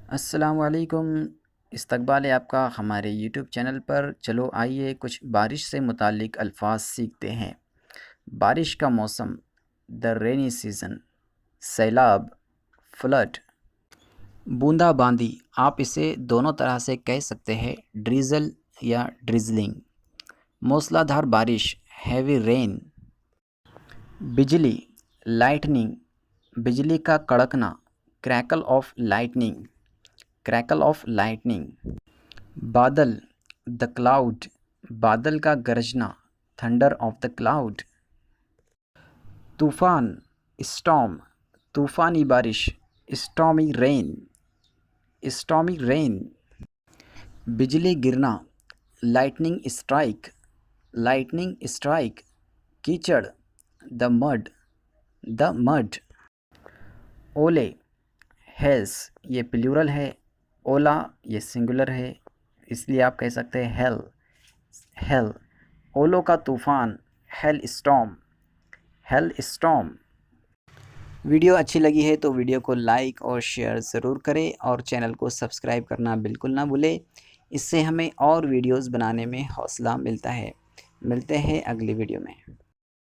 अस्सलामुअलैकुम। इस्तकबाल है आपका हमारे यूट्यूब चैनल पर। चलो आइए कुछ बारिश से मुतालिक अल्फाज सीखते हैं। बारिश का मौसम, द रेनी सीज़न, सैलाब, फ्लड, बूंदाबांदी। आप इसे दोनों तरह से कह सकते हैं, ड्रिज़ल या ड्रिज़लिंग। मूसलाधार बारिश, हैवी रेन। बिजली, लाइटनिंग, बिजली का कड़कना, crackle of lightning, crackle of lightning. बादल, द क्लाउड, बादल का गरजना, थंडर ऑफ द क्लाउड। तूफान, स्टॉर्म, तूफानी बारिश, स्टॉर्मी रेन, स्टॉर्मी रेन। बिजली गिरना, लाइटनिंग स्ट्राइक, लाइटनिंग स्ट्राइक। कीचड़, द मड, द मड। ओले, हेल्स, ये प्लूरल है, ओला ये सिंगुलर है, इसलिए आप कह सकते हैं हेल, हेल। ओलों का तूफ़ान, hello storm, hello storm. Video अच्छी लगी है तो वीडियो को लाइक और शेयर ज़रूर करें और चैनल को सब्सक्राइब करना बिल्कुल ना भूलें। इससे हमें और वीडियोस बनाने में हौसला मिलता है। मिलते हैं अगली वीडियो में।